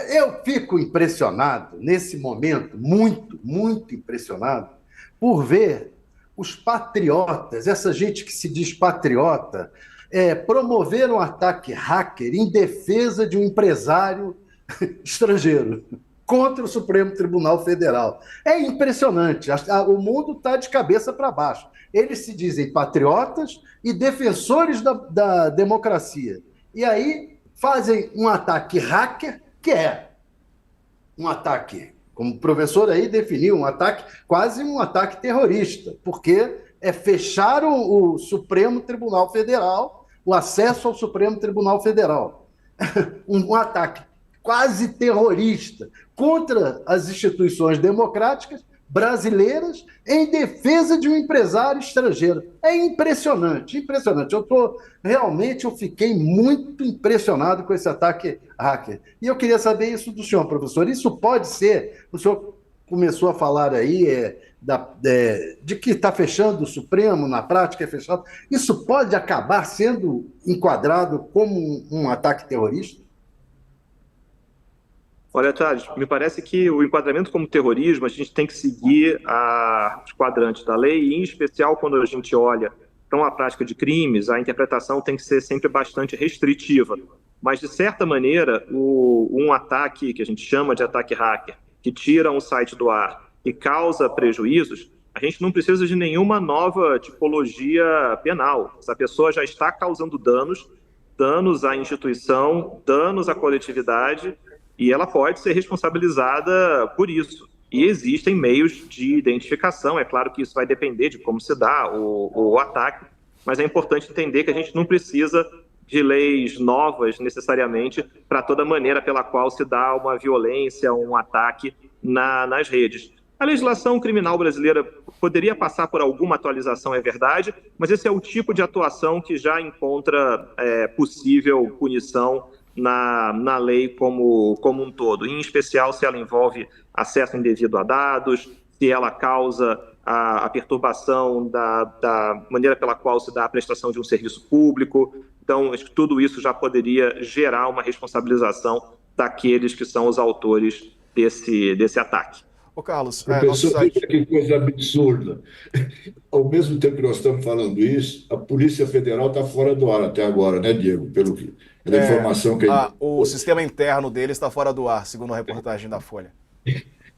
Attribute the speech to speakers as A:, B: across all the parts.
A: Eu fico impressionado, nesse momento, muito, muito impressionado, por ver os patriotas, essa gente que se diz patriota, promover um ataque hacker em defesa de um empresário estrangeiro contra o Supremo Tribunal Federal. É impressionante. O mundo está de cabeça para baixo. Eles se dizem patriotas e defensores da democracia. E aí fazem um ataque hacker, que é um ataque, como o professor aí definiu, um ataque, quase um ataque terrorista, porque fecharam o Supremo Tribunal Federal, o acesso ao Supremo Tribunal Federal. Um ataque quase terrorista contra as instituições democráticas brasileiras em defesa de um empresário estrangeiro. É impressionante, impressionante. Eu fiquei muito impressionado com esse ataque hacker. E eu queria saber isso do senhor, professor. Isso pode ser, o senhor começou a falar aí de que está fechando o Supremo, na prática é fechado. Isso pode acabar sendo enquadrado como um ataque terrorista?
B: Olha, Thales, me parece que o enquadramento como terrorismo, a gente tem que seguir os quadrantes da lei, e em especial quando a gente olha para a prática de crimes, a interpretação tem que ser sempre bastante restritiva. Mas, de certa maneira, um ataque que a gente chama de ataque hacker, que tira um site do ar e causa prejuízos, a gente não precisa de nenhuma nova tipologia penal. Essa pessoa já está causando danos à instituição, danos à coletividade, e ela pode ser responsabilizada por isso. E existem meios de identificação, é claro que isso vai depender de como se dá o ataque, mas é importante entender que a gente não precisa de leis novas, necessariamente, para toda maneira pela qual se dá uma violência, um ataque nas redes. A legislação criminal brasileira poderia passar por alguma atualização, é verdade, mas esse é o tipo de atuação que já encontra possível punição na lei como um todo, em especial se ela envolve acesso indevido a dados, se ela causa a perturbação da maneira pela qual se dá a prestação de um serviço público. Então, acho que tudo isso já poderia gerar uma responsabilização daqueles que são os autores desse ataque.
C: Ô, Carlos,
D: professor, veja que coisa absurda. Ao mesmo tempo que nós estamos falando isso, a Polícia Federal está fora do ar até agora, né, Diego? Pela informação que
C: o sistema interno dele está fora do ar, segundo a reportagem da Folha.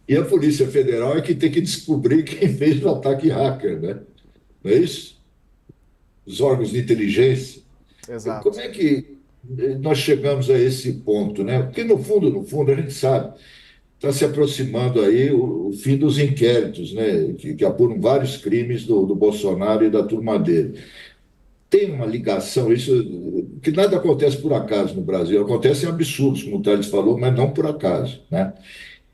D: E a Polícia Federal é que tem que descobrir quem fez o ataque hacker, né? Não é isso? Os órgãos de inteligência.
C: Exato.
D: Como é que nós chegamos a esse ponto, né? Porque, no fundo, a gente sabe, está se aproximando aí o fim dos inquéritos, né? Que apuram vários crimes do Bolsonaro e da turma dele. Tem uma ligação, isso que nada acontece por acaso no Brasil, acontece em absurdos, como o Thales falou, mas não por acaso, né?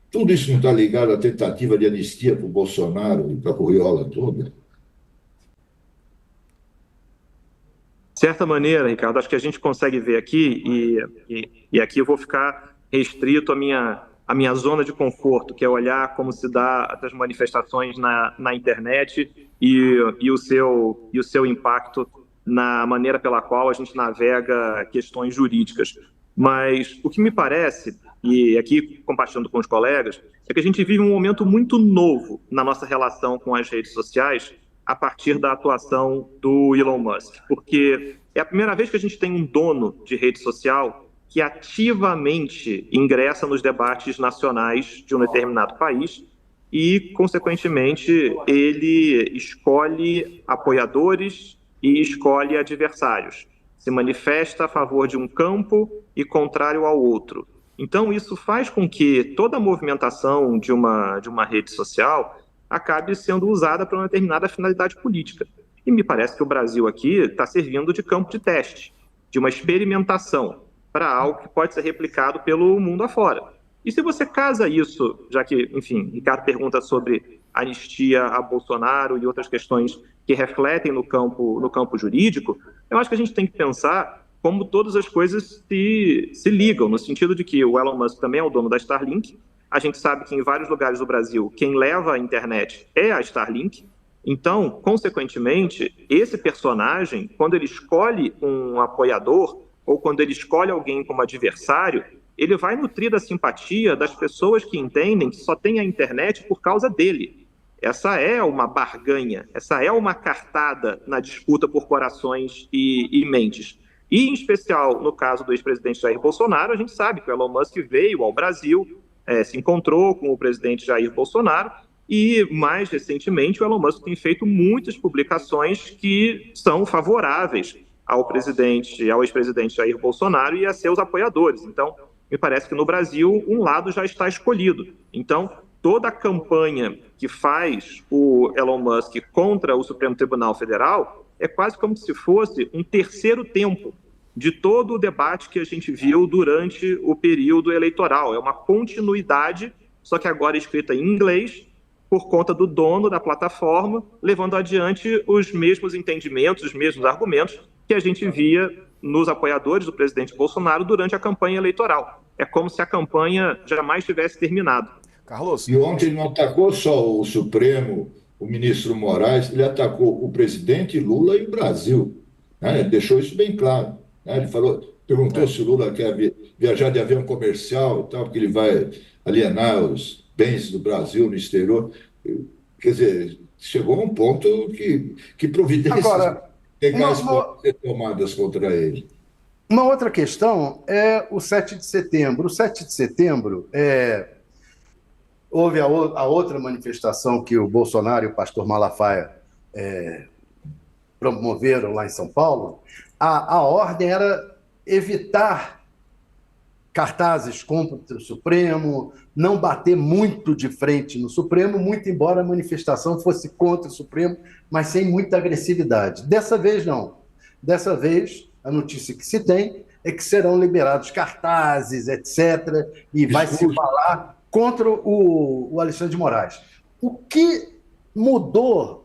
D: Tudo isso não está ligado à tentativa de anistia para o Bolsonaro e para a curriola toda?
B: De certa maneira, Ricardo, acho que a gente consegue ver aqui, e aqui eu vou ficar restrito à minha zona de conforto, que é olhar como se dá as manifestações na internet e o seu impacto na maneira pela qual a gente navega questões jurídicas. Mas o que me parece, e aqui compartilhando com os colegas, é que a gente vive um momento muito novo na nossa relação com as redes sociais a partir da atuação do Elon Musk, porque é a primeira vez que a gente tem um dono de rede social que ativamente ingressa nos debates nacionais de um determinado país e, consequentemente, ele escolhe apoiadores e escolhe adversários, se manifesta a favor de um campo e contrário ao outro. Então, isso faz com que toda a movimentação de uma rede social acabe sendo usada para uma determinada finalidade política. E me parece que o Brasil aqui está servindo de campo de teste, de uma experimentação para algo que pode ser replicado pelo mundo afora. E se você casa isso, já que, enfim, Ricardo pergunta sobre anistia a Bolsonaro e outras questões que refletem no campo jurídico, eu acho que a gente tem que pensar como todas as coisas se ligam, no sentido de que o Elon Musk também é o dono da Starlink. A gente sabe que em vários lugares do Brasil, quem leva a internet é a Starlink. Então, consequentemente, esse personagem, quando ele escolhe um apoiador ou quando ele escolhe alguém como adversário, ele vai nutrir da simpatia das pessoas que entendem que só tem a internet por causa dele. Essa é uma barganha, essa é uma cartada na disputa por corações e mentes. E, em especial, no caso do ex-presidente Jair Bolsonaro, a gente sabe que o Elon Musk veio ao Brasil, se encontrou com o presidente Jair Bolsonaro e, mais recentemente, o Elon Musk tem feito muitas publicações que são favoráveis ao ex-presidente Jair Bolsonaro e a seus apoiadores. Então, me parece que no Brasil um lado já está escolhido. Então, toda a campanha que faz o Elon Musk contra o Supremo Tribunal Federal é quase como se fosse um terceiro tempo de todo o debate que a gente viu durante o período eleitoral. É uma continuidade, só que agora escrita em inglês, por conta do dono da plataforma, levando adiante os mesmos entendimentos, os mesmos argumentos que a gente via nos apoiadores do presidente Bolsonaro durante a campanha eleitoral. É como se a campanha jamais tivesse terminado.
C: Carlos.
D: E ontem ele não atacou só o Supremo, o ministro Moraes, ele atacou o presidente Lula e o Brasil, né? Ele deixou isso bem claro, né? Ele perguntou se o Lula quer viajar de avião comercial e tal, porque ele vai alienar os bens do Brasil no exterior. Quer dizer, chegou a um ponto que providências legais podem ser tomadas contra ele.
A: Uma outra questão é o 7 de setembro. O 7 de setembro houve a outra manifestação que o Bolsonaro e o pastor Malafaia promoveram lá em São Paulo. A ordem era evitar cartazes contra o Supremo, não bater muito de frente no Supremo, muito embora a manifestação fosse contra o Supremo, mas sem muita agressividade. Dessa vez, não. Dessa vez, a notícia que se tem é que serão liberados cartazes, etc., e vai se falar contra o Alexandre de Moraes. O que mudou?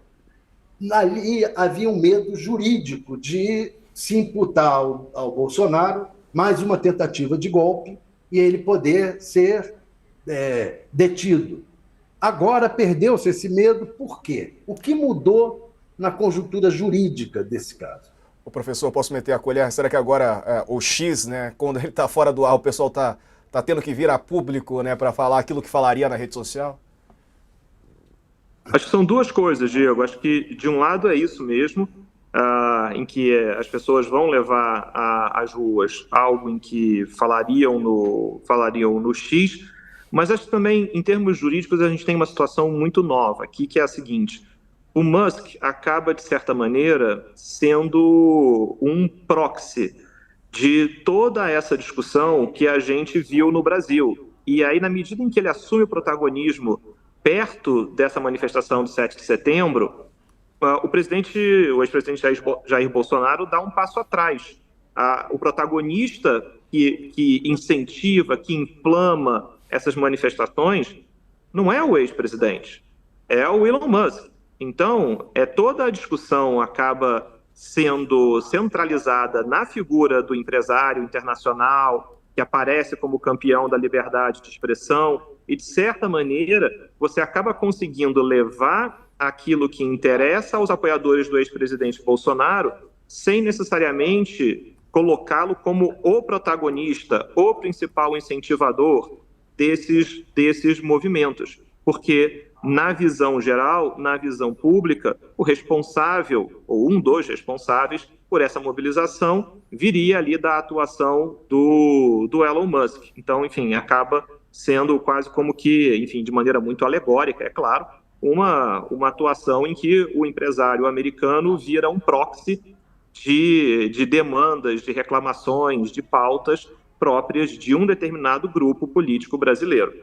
A: Ali havia um medo jurídico de se imputar ao Bolsonaro mais uma tentativa de golpe e ele poder ser detido. Agora perdeu-se esse medo, por quê? O que mudou na conjuntura jurídica desse caso?
C: O professor, posso meter a colher? Será que agora o X, né, quando ele está fora do ar, o pessoal está tendo que vir a público, né, para falar aquilo que falaria na rede social?
B: Acho que são duas coisas, Diego. Acho que, de um lado, é isso mesmo, em que as pessoas vão levar às ruas algo em que falariam no X, mas acho que também, em termos jurídicos, a gente tem uma situação muito nova aqui, que é a seguinte: o Musk acaba, de certa maneira, sendo um proxy de toda essa discussão que a gente viu no Brasil. E aí, na medida em que ele assume o protagonismo perto dessa manifestação de 7 de setembro, o ex-presidente Jair Bolsonaro dá um passo atrás. O protagonista que incentiva, que inflama essas manifestações, não é o ex-presidente, é o Elon Musk. Então, toda a discussão acaba sendo centralizada na figura do empresário internacional, que aparece como campeão da liberdade de expressão, e, de certa maneira, você acaba conseguindo levar aquilo que interessa aos apoiadores do ex-presidente Bolsonaro, sem necessariamente colocá-lo como o protagonista, o principal incentivador desses movimentos. Porque, na visão geral, na visão pública, o responsável, ou um dos responsáveis por essa mobilização, viria ali da atuação do Elon Musk. Então, enfim, acaba sendo quase como que, enfim, de maneira muito alegórica, é claro, uma atuação em que o empresário americano vira um proxy de demandas, de reclamações, de pautas próprias de um determinado grupo político brasileiro.